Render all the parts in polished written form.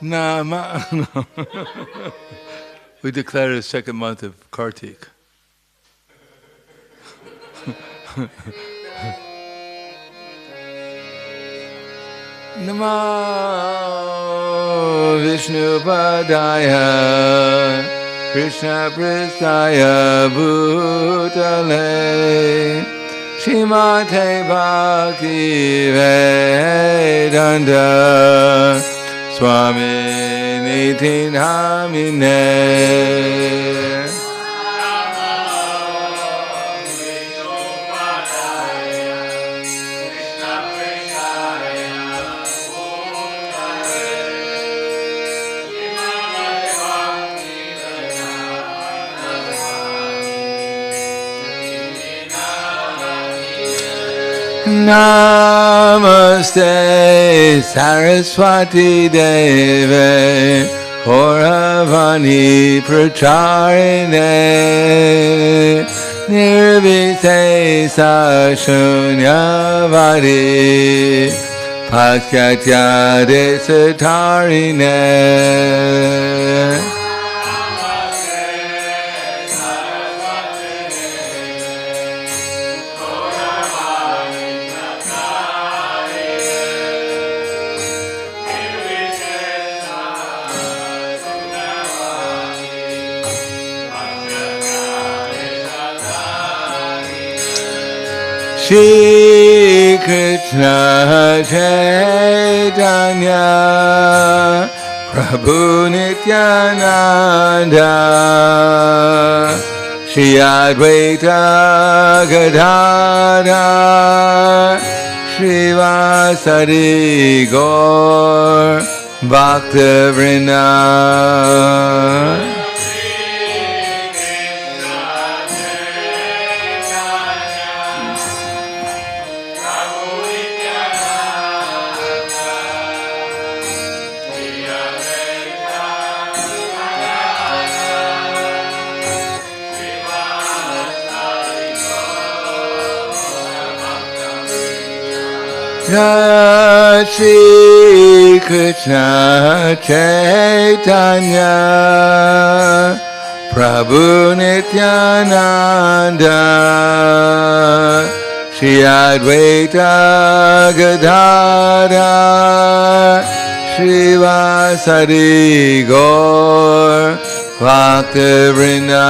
Nama. We declare the second month of Kartik. Namo Vishnu Padaya Krishna Pristaya Bhutale Shrimate Bhakti Vedanta Swami Niti Namine. Namaste Saraswati Deve Kauravani Pracharine Nirvisesa Shunyavadi Pakyatya Desatarine. Shri Krishna Chaitanya Prabhu Nityananda Shri Advaita Gadadhar Shri Vasari Gaur Bhakta-vrinda. Jai Shri Krishna Chaitanya Prabhu Nityananda Shri Advaita Gadadhar Shri Vasari Gaur Bhakta-vrinda.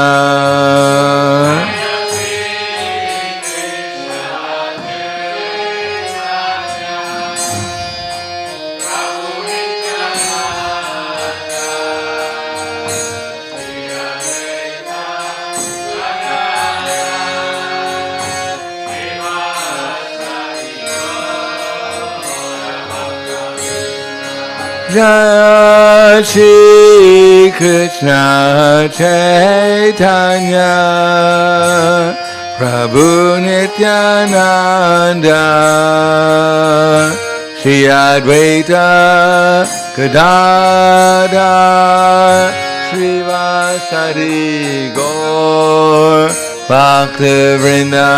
Jai Shri Krishna Chaitanya Prabhu Nityananda Shri Advaita Gadadhar Shri Vasari Gaur Bhakta-vrinda.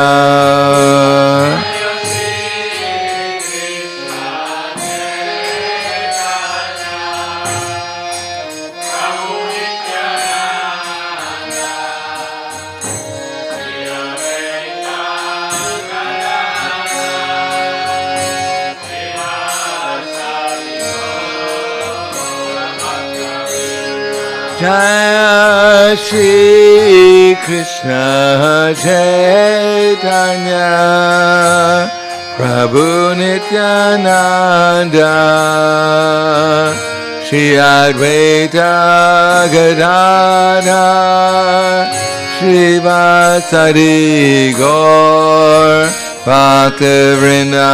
Jai Shri Krishna Chaitanya Prabhu Nityananda Shri Advaita Gadadhar Shri Vasari Gaur Bhakta-vrinda.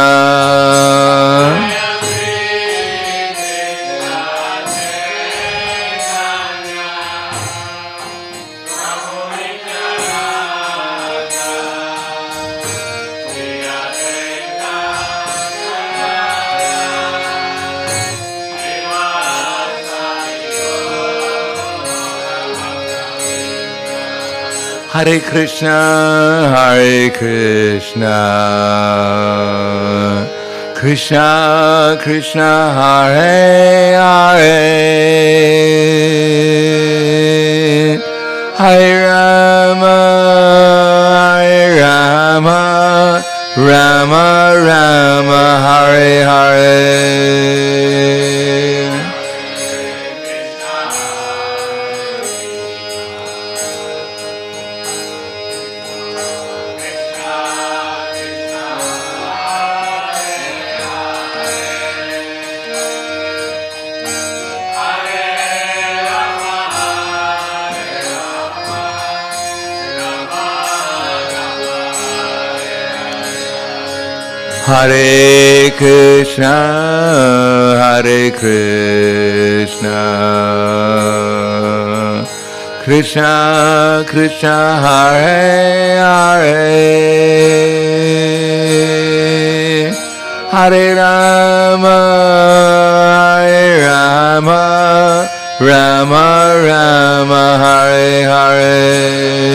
Hare Krishna, Krishna Krishna Hare Hare Hare Rama Hare Rama Rama Rama Hare Hare Hare Krishna, Hare Krishna, Krishna Krishna Hare Hare, Hare Rama, Hare Rama, Rama Rama Hare Hare.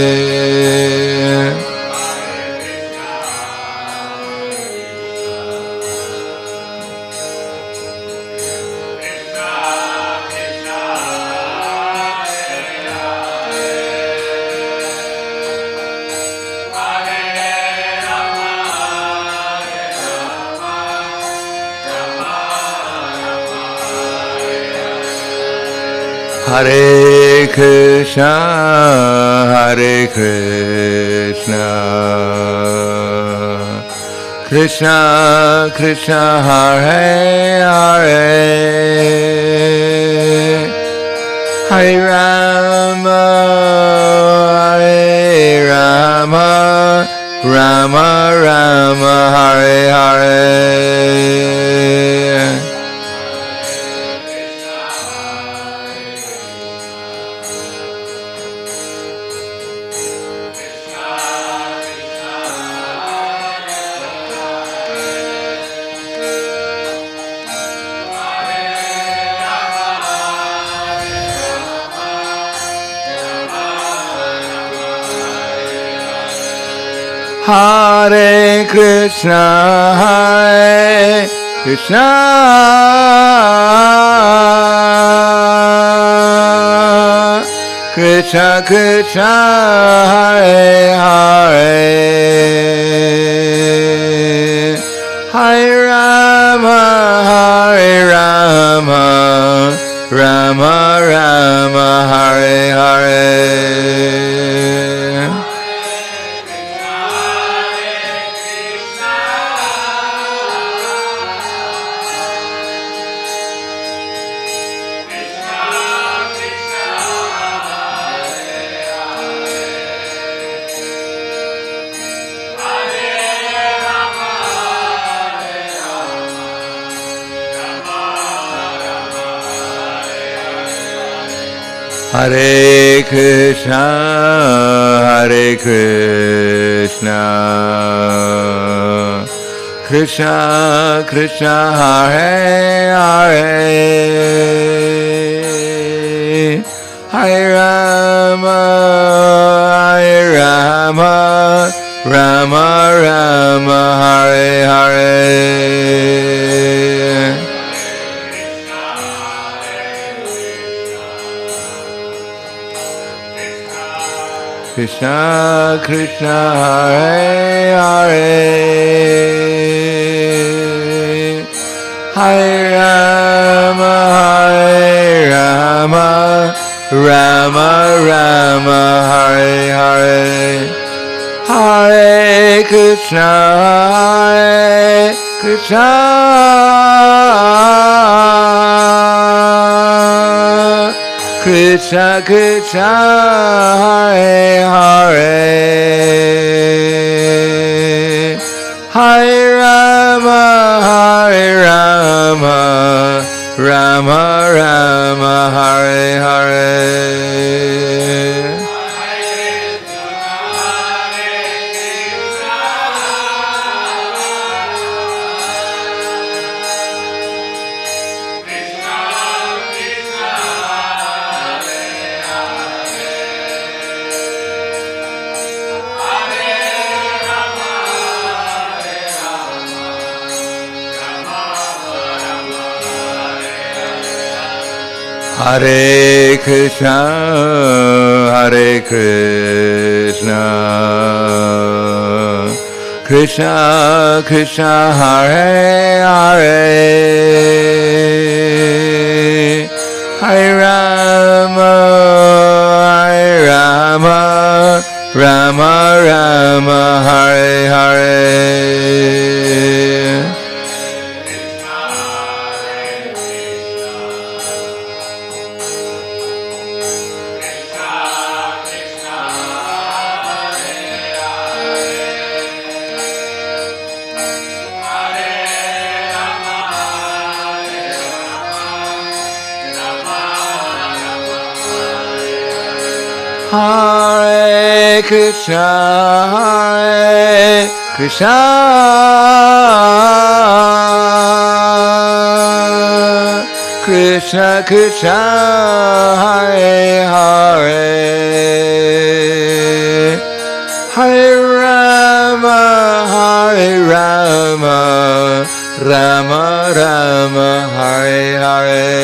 Hare Krishna, Hare Krishna, Krishna Krishna Hare Hare, Hare Rama, Hare Rama, Rama Rama Hare Hare. Hare Krishna, Hare Krishna, Krishna Krishna, Hare Hare, Hare Rama, Hare Rama, Rama Rama, Hare Hare. Hare Krishna, Hare Krishna, Krishna Krishna Hare Hare, Hare Rama, Hare Rama, Rama Rama Hare Hare. Krishna Krishna Hare Hare, Hare Rama, Hare Rama, Rama Rama Hare Hare, Hare Krishna, Hare Krishna, Krishna Krishna Hare Hare, Hare Rama, Hare Rama, Rama Rama Hare Hare. Hare Krishna, Hare Krishna, Krishna Krishna, Hare Hare, Hare Rama, Hare Rama, Rama Rama, Hare Hare. Hare Krishna, Hare Krishna, Krishna Krishna, Hare Hare, Hare Rama, Hare Rama, Rama Rama, Hare Hare.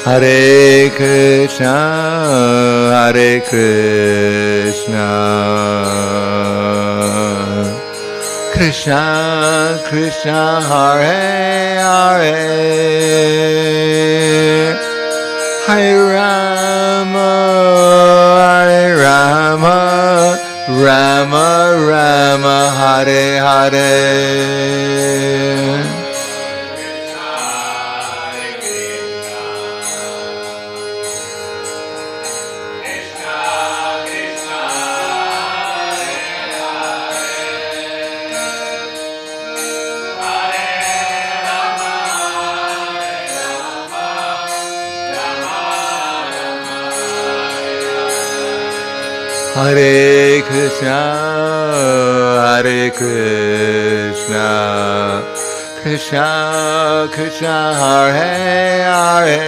Hare Krishna, Hare Krishna, Krishna Krishna, Hare Hare, Hare Rama, Hare Rama, Rama Rama, Hare Hare. Hare Krishna, Hare Krishna, Krishna Krishna, Hare Hare,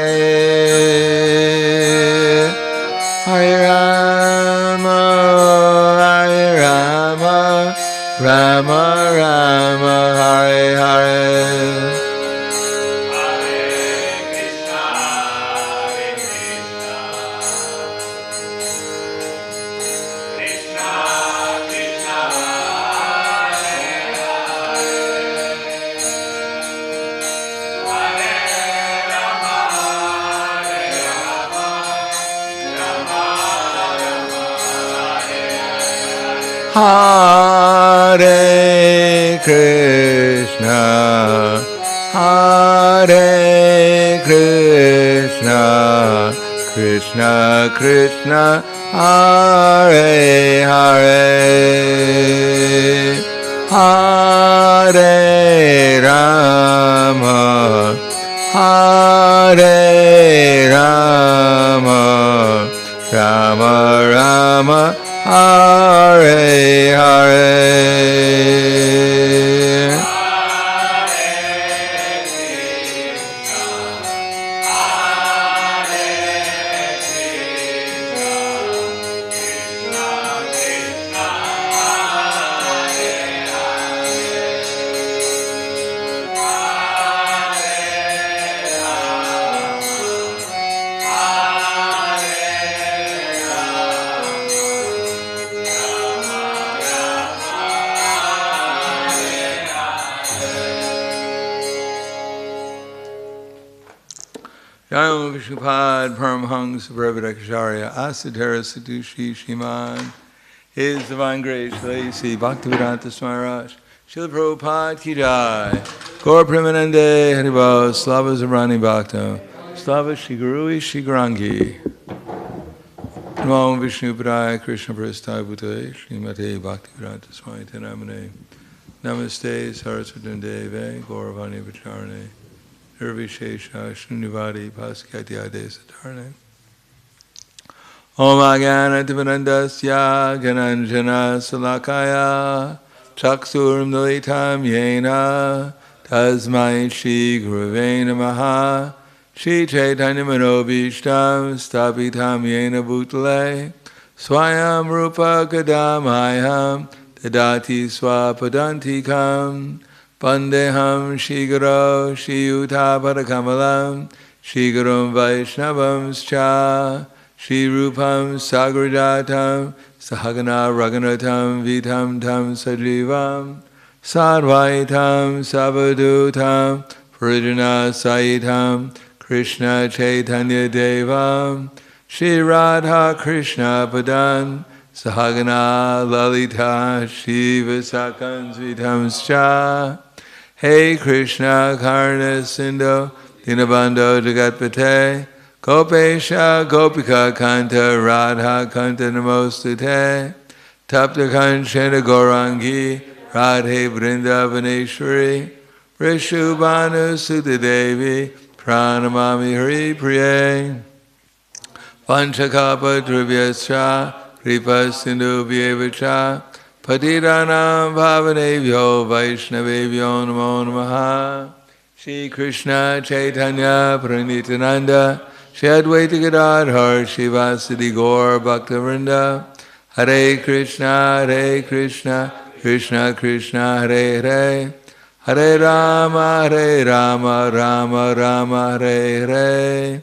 Hare Rama, Hare Rama, Rama Rama, Hare Hare. Hare Krishna, Hare Krishna, Krishna Krishna, Hare Hare, Hare Rama, Hare Rama, Rama Rama, Hare Hare. Jayam Vishnupad Paramhangsa Brahmadakacharya Asadhara Sadushi Shiman, His Divine Grace Lacy Bhaktivedanta Smaraj Srila Prabhupada Ki Jai, Gaur Premanande Haribol, Slava Zabrani Bhakta, Slava Shigurui Shigarangi, Namo Vishnupadaya Krishna Prasthaya Bhutale Srimate Bhaktivedanta Swami Tenamane, Namaste Saraswati Deve Gauravani Vacharane, Nirvishesha Shunyavadi Paskatya Desatarne, Om Agyanativanandasya Gananjana Salakaya Chaksuram Dalitam Yena Tasmai Shri Gurave Namaha Shri Chaitanya Manobishtam Stapitam Yena Bhutale Swayam Rupa Kadamayam Tadati Swapadantikam Pandeham Shri Guru Shri Yuta Padakamalam Shri Gurum Vaishnavam Scha Shri Rupam Sagrajatam Sahagana Raghunatam Vitam Tam Sajivam Sadvaitam Savadutam Parijana Saitam Krishna Chaitanya Devam Shri Radha Krishna Padan Sahagana Lalita Shiva Sakans Vitam Scha Hey Krishna Karna Sindhu Dinabandho Jagatpate Gopesha Gopika Kanta Radha Kanta Namostute Tapta Kanchana Gaurangi Radhe Vrindavaneshwari Rishubhanu Sutta Devi Pranamami Hari Priye Panchakapa Drivyascha Kripa Sindhu Vyevacha Patiranam Bhavanevyo Vaishnavevyo Namo Namaha Shri Krishna Chaitanya Pranitananda Shri Advaita Gadadhar Shivasadi Gaur Bhaktivinoda Hare Krishna Krishna Krishna Hare Hare Hare Rama Rama Rama Hare Hare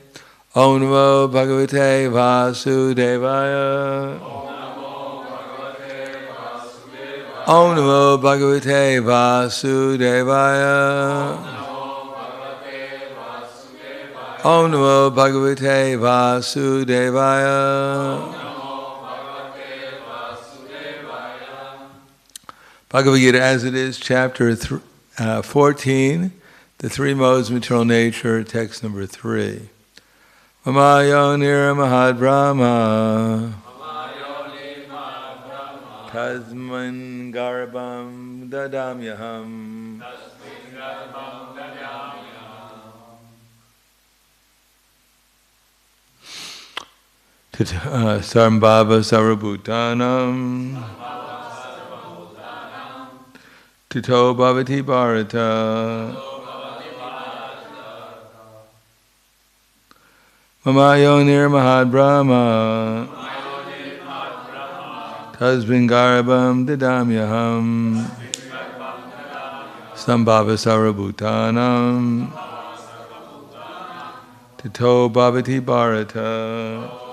Om Namo Bhagavate Vasudevaya Om Namo Bhagavate Vasudevaya Om Namo Bhagavate Vasudevaya. Bhagavad Gita as it is, chapter 14, the three modes of material nature, text number 3. Mamayonir Mahad Brahma Tasman Garbham Dadamyaham Sambhava Sarvabhutanam Tito Bhavati Bharata Mamayonir Mahad Brahma Tasmin Garbham Didamyaham Sambhava Sarvabhutanam Tito Bhavati Bharata.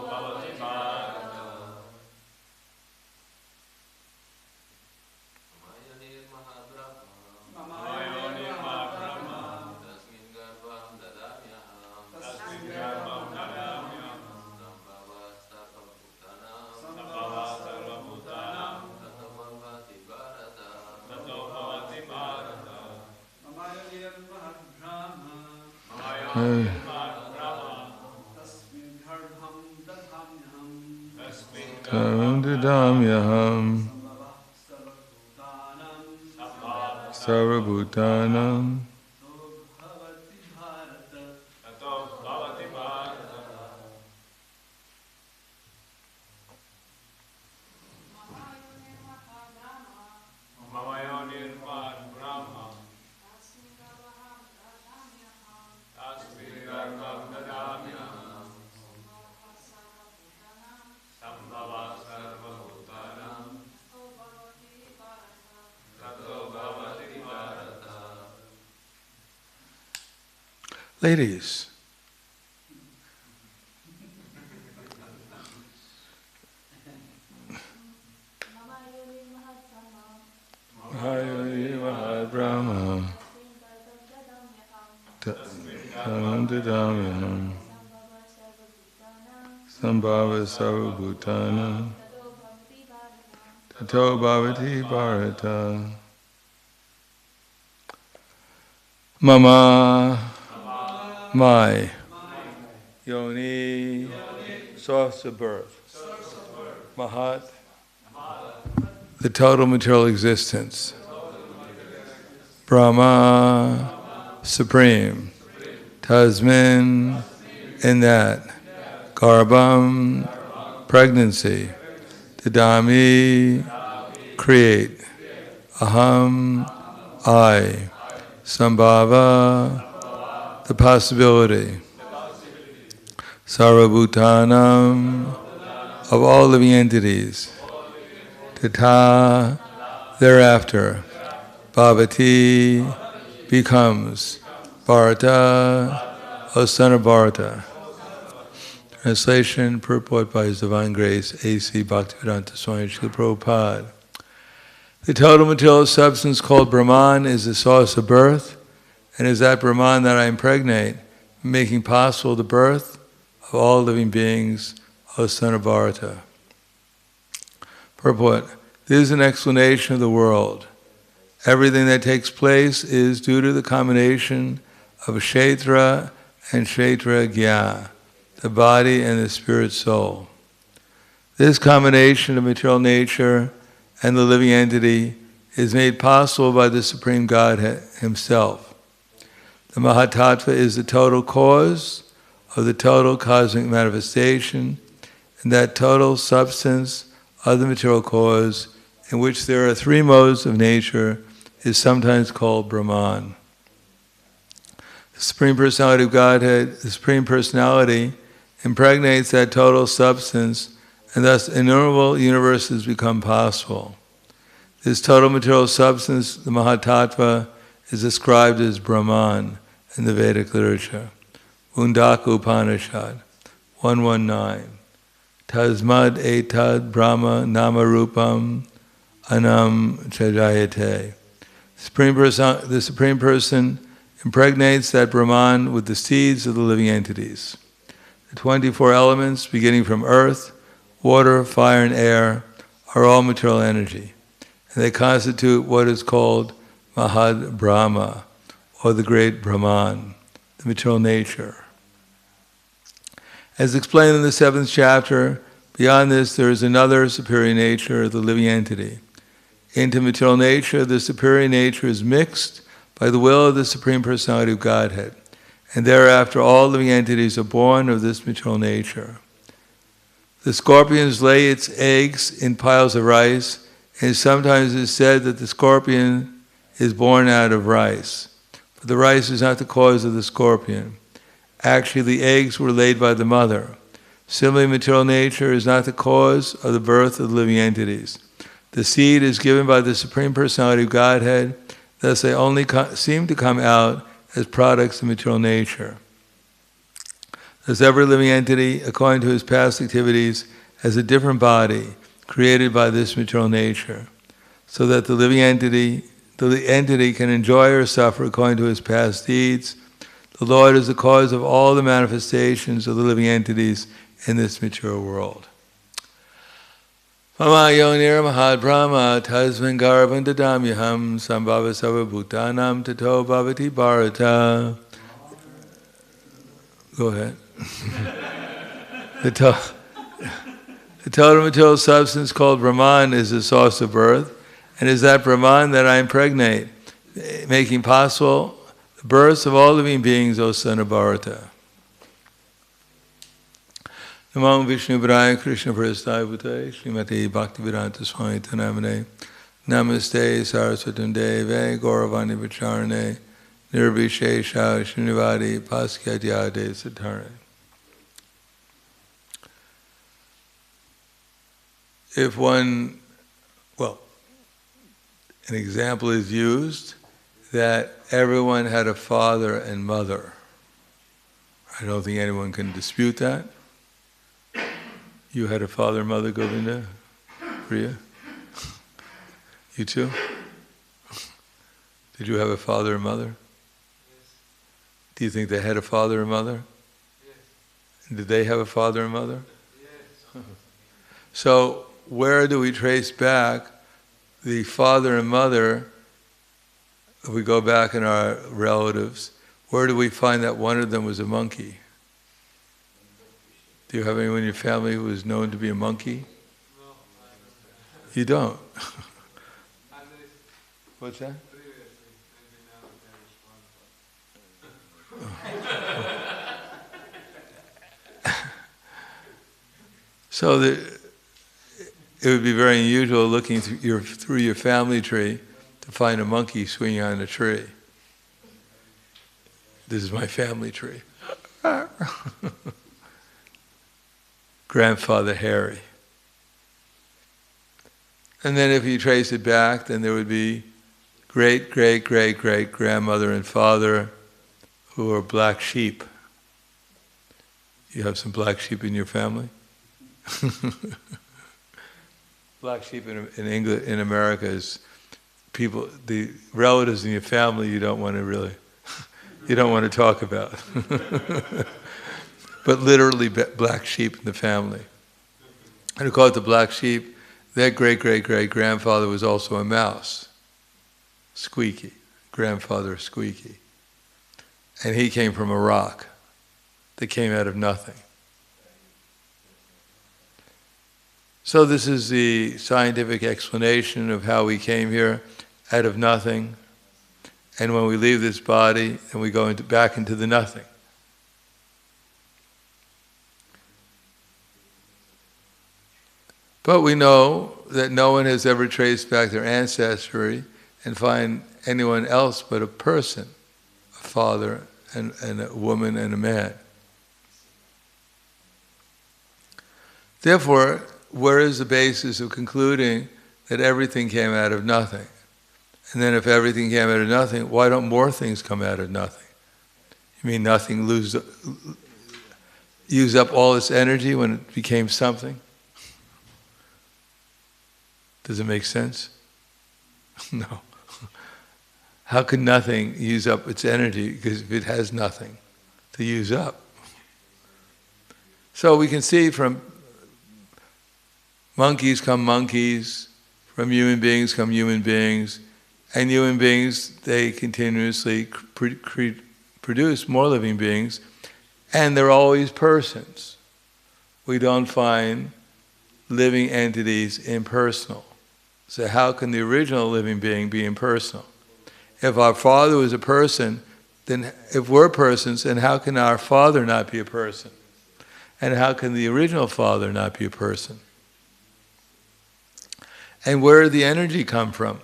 Damyaham Sarvabhutanam. Ladies, Brahma Sambhava Sarvabhutana Tato Bhavati Bharata Mama my Yoni, source of birth, Mahat, the total material existence, Brahma, supreme, Tasmin, in that, Garbham, pregnancy. Dadami, create. Aham, I. Sambhava, the possibility. Sarvabhutanam, of all living entities. Tata, thereafter. Bhavati, becomes. Bharata, O son of Bharata. Translation, purport by His Divine Grace, A.C. Bhaktivedanta Swami Srila Prabhupada. The total material substance called Brahman is the source of birth, and is that Brahman that I impregnate, making possible the birth of all living beings, O son of Bharata. Purport, this is an explanation of the world. Everything that takes place is due to the combination of Kshetra and Kshetragya, the body and the spirit soul. This combination of material nature and the living entity is made possible by the Supreme Godhead Himself. The Mahatattva is the total cause of the total cosmic manifestation, and that total substance of the material cause, in which there are three modes of nature, is sometimes called Brahman. The Supreme Personality of Godhead, the Supreme Personality, impregnates that total substance, and thus innumerable universes become possible. This total material substance, the Mahatattva, is described as Brahman in the Vedic literature. Mundaka Upanishad 119. Tasmad etad Brahma nama rupam anam chajayate. The Supreme Person impregnates that Brahman with the seeds of the living entities. The 24 elements, beginning from earth, water, fire, and air, are all material energy, and they constitute what is called Mahad Brahma, or the great Brahman, the material nature. As explained in the 7th chapter, beyond this there is another superior nature, the living entity. Into material nature, the superior nature is mixed by the will of the Supreme Personality of Godhead, and thereafter all living entities are born of this material nature. The scorpions lay its eggs in piles of rice, and sometimes it is said that the scorpion is born out of rice. But the rice is not the cause of the scorpion. Actually, the eggs were laid by the mother. Similarly, material nature is not the cause of the birth of the living entities. The seed is given by the Supreme Personality of Godhead, thus they only seem to come out as products of material nature. Thus every living entity, according to his past activities, has a different body created by this material nature, so that the entity can enjoy or suffer according to his past deeds. The Lord is the cause of all the manifestations of the living entities in this material world. Mama yonir mahad brahma tasmin garvan dadamyaham sambhava sarvabhutanam tato bhavati bharata. Go ahead. The total material substance called Brahman is the source of birth, and is that Brahman that I impregnate, making possible the birth of all living beings, O son of Bharata. Namo Vishnu Padaya Krishna Prasthaya Bhutaya Srimati Bhaktivedanta Swami Tanamane Namaste Saraswatam Deve Gauravani Vacharane Nirvishesha Srinivadi Paskyatyade Satare. If an example is used that everyone had a father and mother. I don't think anyone can dispute that. You had a father and mother, Govinda? Priya? You too? Did you have a father and mother? Yes. Do you think they had a father and mother? Yes. Did they have a father and mother? Yes. So where do we trace back the father and mother? If we go back in our relatives, where do we find that one of them was a monkey? Do you have anyone in your family who is known to be a monkey? No, I don't. You don't? Unless What's that? previously, maybe now there is one. So it would be very unusual looking through your family tree to find a monkey swinging on a tree. This is my family tree. Grandfather Harry. And then if you trace it back, then there would be great, great, great, great grandmother and father who are black sheep. You have some black sheep in your family? Black sheep in England, in America, is people, the relatives in your family you don't want to talk about. But literally black sheep in the family. And we call it the black sheep. Their great-great-great-grandfather was also a mouse. Squeaky. Grandfather Squeaky. And he came from a rock that came out of nothing. So this is the scientific explanation of how we came here out of nothing. And when we leave this body, and we go back into the nothing. But we know that no one has ever traced back their ancestry and find anyone else but a person, a father and a woman and a man. Therefore, where is the basis of concluding that everything came out of nothing? And then if everything came out of nothing, why don't more things come out of nothing? You mean nothing use up all its energy when it became something? Does it make sense? No. How could nothing use up its energy? Because if it has nothing to use up. So we can see from monkeys come monkeys, from human beings come human beings, and human beings, they continuously produce more living beings, and they're always persons. We don't find living entities impersonal. So how can the original living being be impersonal? If our Father was a person, then if we're persons, then how can our Father not be a person? And how can the original Father not be a person? And where did the energy come from?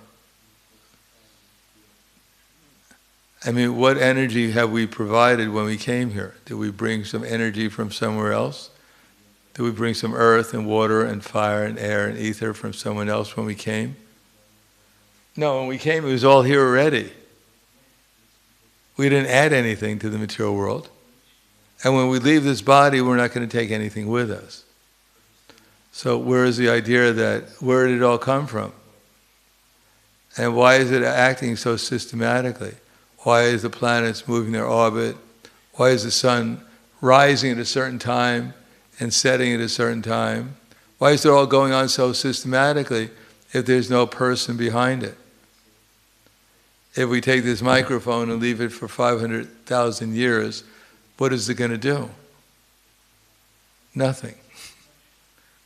I mean, what energy have we provided when we came here? Did we bring some energy from somewhere else? Did we bring some earth and water and fire and air and ether from someone else when we came? No, when we came, it was all here already. We didn't add anything to the material world. And when we leave this body, we're not going to take anything with us. So where is the idea that, where did it all come from? And why is it acting so systematically? Why is the planets moving their orbit? Why is the sun rising at a certain time and setting at a certain time? Why is it all going on so systematically if there's no person behind it? If we take this microphone and leave it for 500,000 years, what is it going to do? Nothing.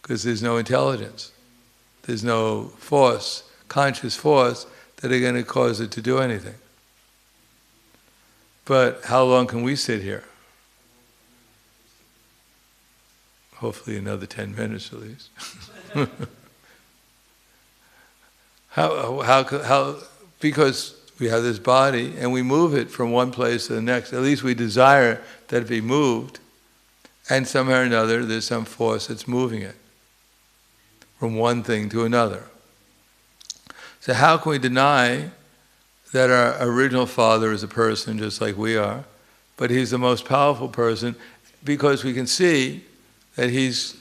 Because there's no intelligence. There's no force, conscious force, that are going to cause it to do anything. But how long can we sit here? Hopefully another 10 minutes at least. Because we have this body and we move it from one place to the next. At least we desire that it be moved. And somehow or another there's some force that's moving it from one thing to another. So how can we deny that our original Father is a person just like we are, but He's the most powerful person because we can see that He's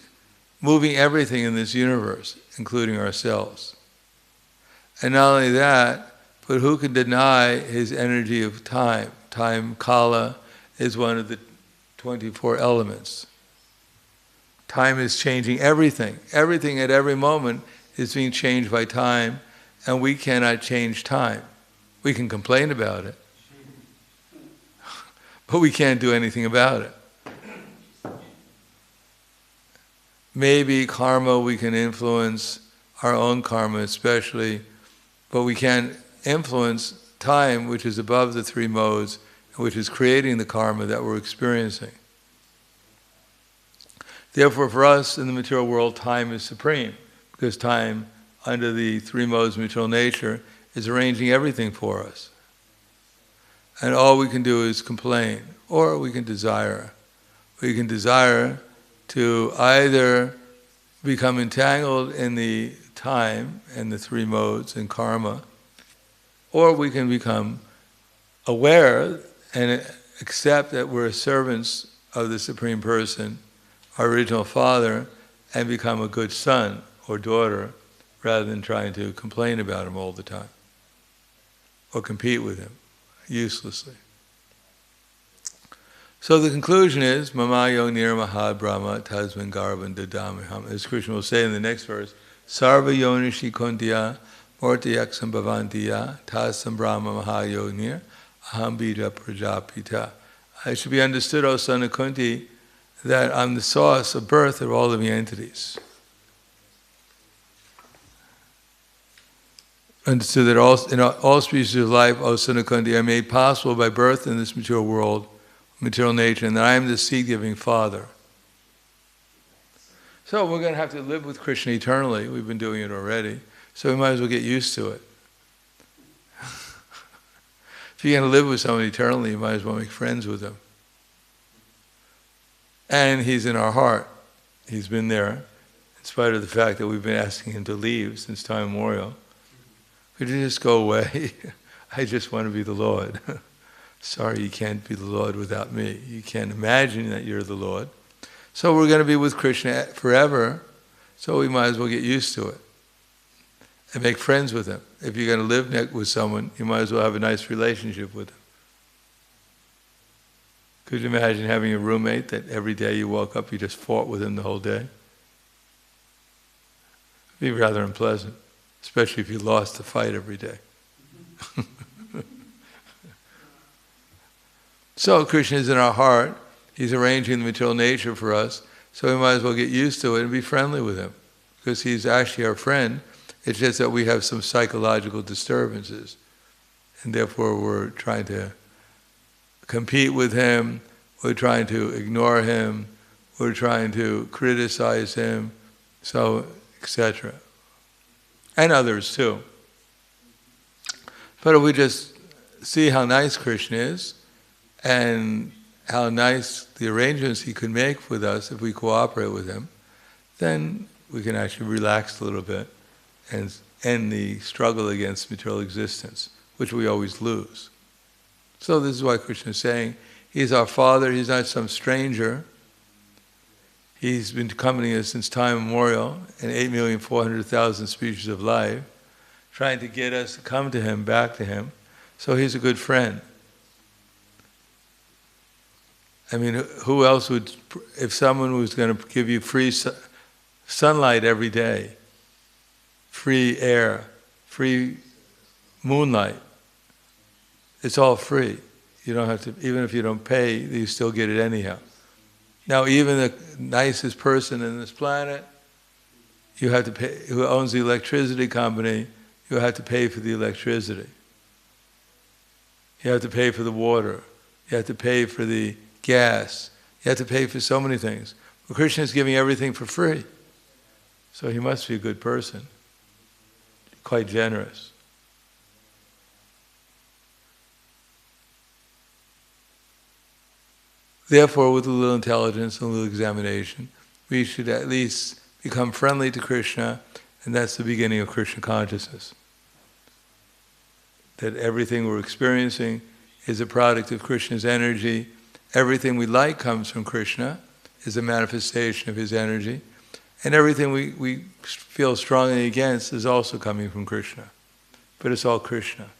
moving everything in this universe, including ourselves. And not only that, but who can deny His energy of time? Time, kala, is one of the 24 elements. Time is changing everything. Everything at every moment is being changed by time, and we cannot change time. We can complain about it, but we can't do anything about it. Maybe karma, we can influence our own karma especially, but we can't influence time, which is above the three modes, which is creating the karma that we're experiencing. Therefore, for us in the material world, time is supreme, because time, under the three modes of material nature, is arranging everything for us. And all we can do is complain, or we can desire. We can desire to either become entangled in the time and the three modes and karma, or we can become aware and accept that we're servants of the Supreme Person, our original Father, and become a good son or daughter, rather than trying to complain about him all the time or compete with him uselessly. So the conclusion is, Mamayo nirmahad brahma tasman garvan dadamiham. As Krishna will say in the next verse, Sarva yonishi kundya mortiyaksam bhavantiya tasam brahma mahayonir aham bija prajapita. It should be understood, O son of Kunti, that I'm the source of birth of all living entities. Understood that in all species of life, O son of Kunti, are made possible by birth in this material world, material nature, and that I am the seed-giving Father. So we're going to have to live with Krishna eternally. We've been doing it already. So we might as well get used to it. If you're going to live with someone eternally, you might as well make friends with him. And he's in our heart. He's been there, in spite of the fact that we've been asking him to leave since time immemorial. Could you just go away? I just want to be the Lord. Sorry, you can't be the Lord without me. You can't imagine that you're the Lord. So we're going to be with Krishna forever, so we might as well get used to it and make friends with him. If you're going to live with someone, you might as well have a nice relationship with him. Could you imagine having a roommate that every day you woke up, you just fought with him the whole day? It'd be rather unpleasant, especially if you lost the fight every day. So Krishna is in our heart. He's arranging the material nature for us, so we might as well get used to it and be friendly with him, because he's actually our friend. It's just that we have some psychological disturbances, and therefore we're trying to compete with him, we're trying to ignore him, we're trying to criticize him, so etc. And others too. But if we just see how nice Krishna is, and how nice the arrangements he could make with us if we cooperate with him, then we can actually relax a little bit and end the struggle against material existence, which we always lose. So this is why Krishna is saying, he's our Father, he's not some stranger. He's been accompanying us since time immemorial in 8,400,000 species of life, trying to get us to come to him, back to him. So he's a good friend. I mean, who else would, if someone was going to give you free sunlight every day, free air, free moonlight, it's all free. You don't have to, even if you don't pay, you still get it anyhow. Now, even the nicest person in this planet, you have to pay, who owns the electricity company, you have to pay for the electricity. You have to pay for the water. You have to pay for the gas. You have to pay for so many things. Well, Krishna is giving everything for free. So he must be a good person. Quite generous. Therefore, with a little intelligence and a little examination, we should at least become friendly to Krishna, and that's the beginning of Krishna consciousness. That everything we're experiencing is a product of Krishna's energy. Everything we like comes from Krishna, is a manifestation of his energy. And everything we feel strongly against is also coming from Krishna. But it's all Krishna.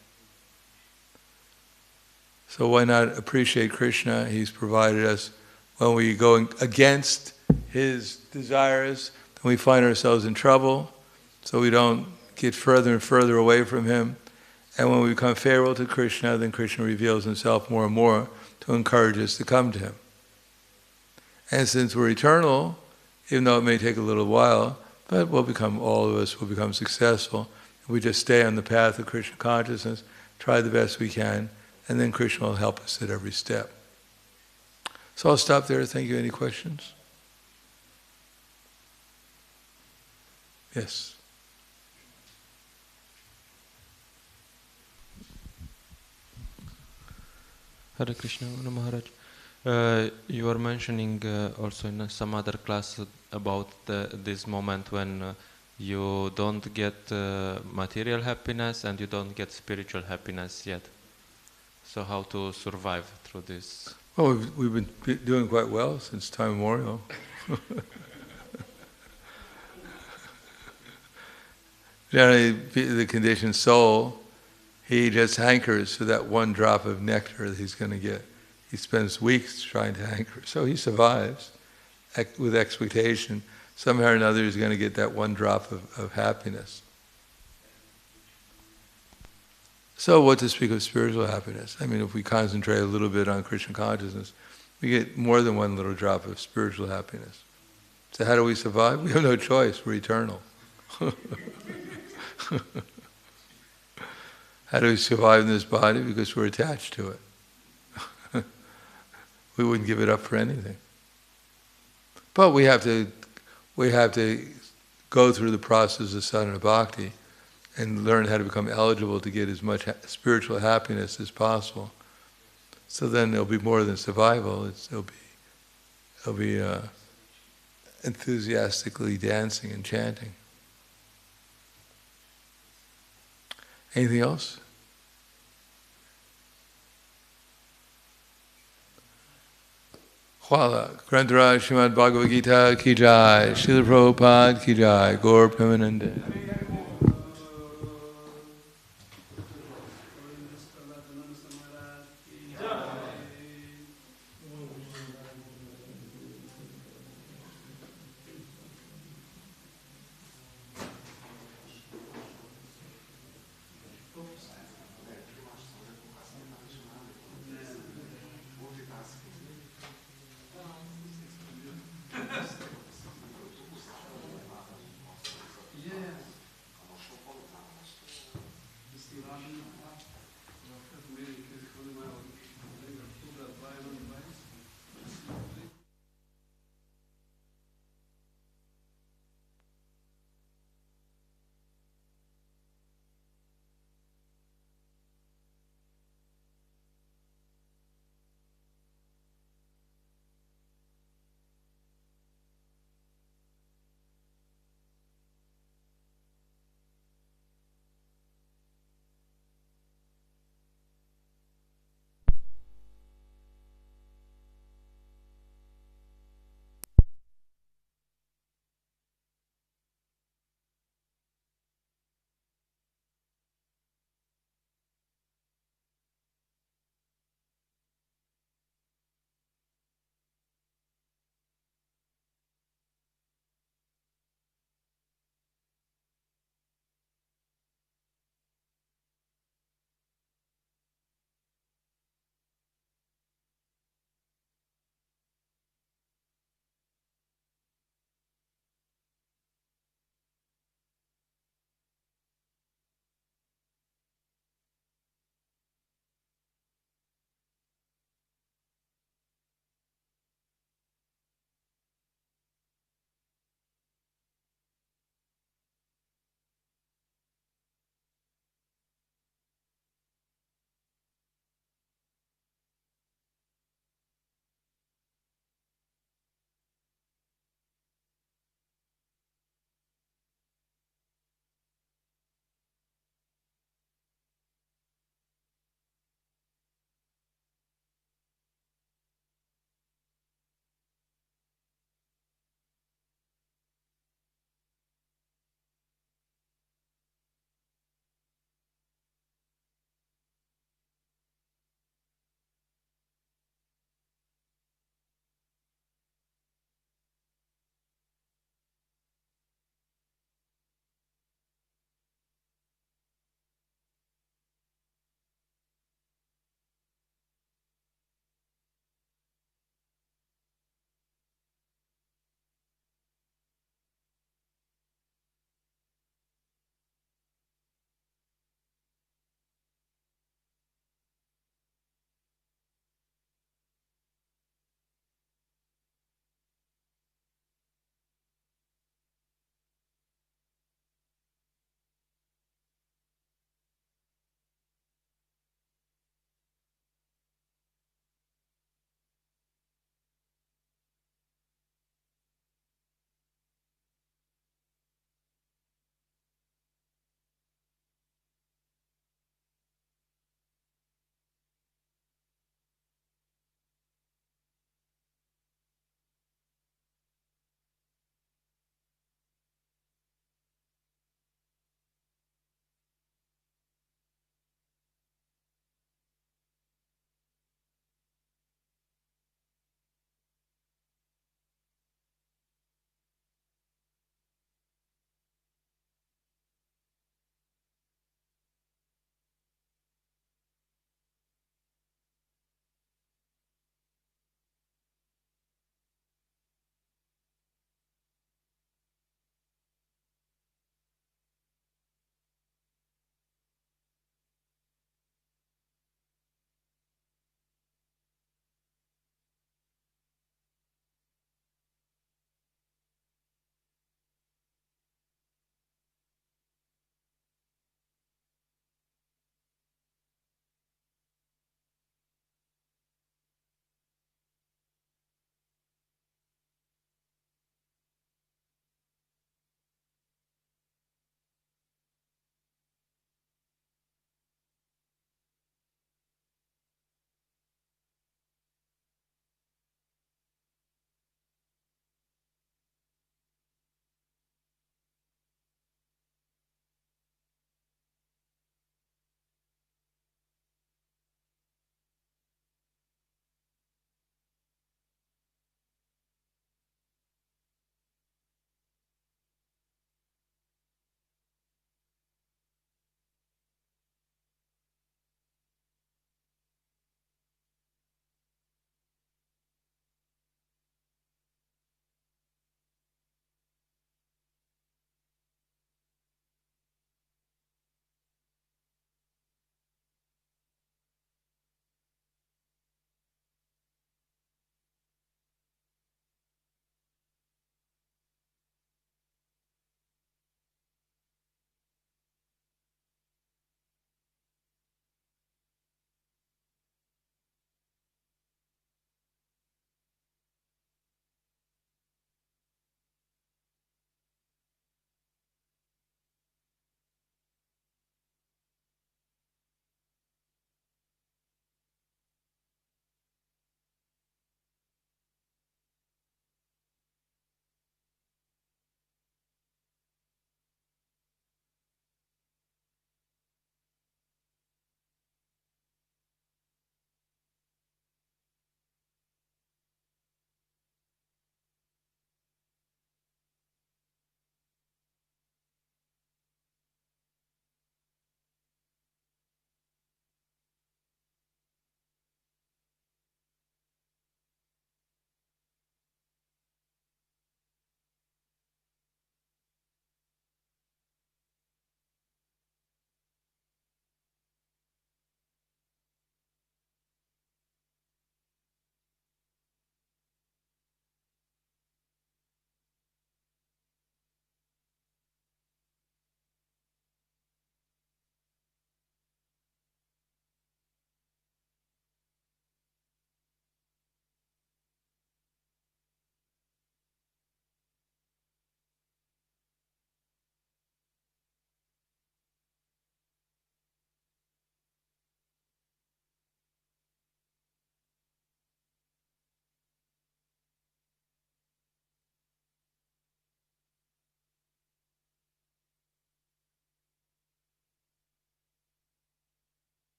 So why not appreciate Krishna? He's provided us, when we go against his desires, then we find ourselves in trouble, so we don't get further and further away from him. And when we become favorable to Krishna, then Krishna reveals himself more and more to encourage us to come to him. And since we're eternal, even though it may take a little while, but all of us will become successful if we just stay on the path of Krishna consciousness, try the best we can, and then Krishna will help us at every step. So I'll stop there. Thank you. Any questions? Yes. Hare Krishna, Maharaj. You were mentioning also in some other class about this moment when you don't get material happiness and you don't get spiritual happiness yet. So how to survive through this? Well, we've been doing quite well since time immemorial. Generally, the conditioned soul, he just hankers for that one drop of nectar that he's going to get. He spends weeks trying to hanker. So he survives with expectation. Somehow or another he's going to get that one drop of happiness. So what to speak of spiritual happiness? I mean, if we concentrate a little bit on Krishna consciousness, we get more than one little drop of spiritual happiness. So how do we survive? We have no choice. We're eternal. How do we survive in this body? Because we're attached to it. We wouldn't give it up for anything. But we have to go through the process of sadhana bhakti and learn how to become eligible to get as much spiritual happiness as possible. So then there'll be more than survival. It'll be enthusiastically dancing and chanting. Anything else? Hvala. Grantaraj Srimad Bhagavad Gita ki jai. Srila Prabhupada ki jai. Gaur Premanande.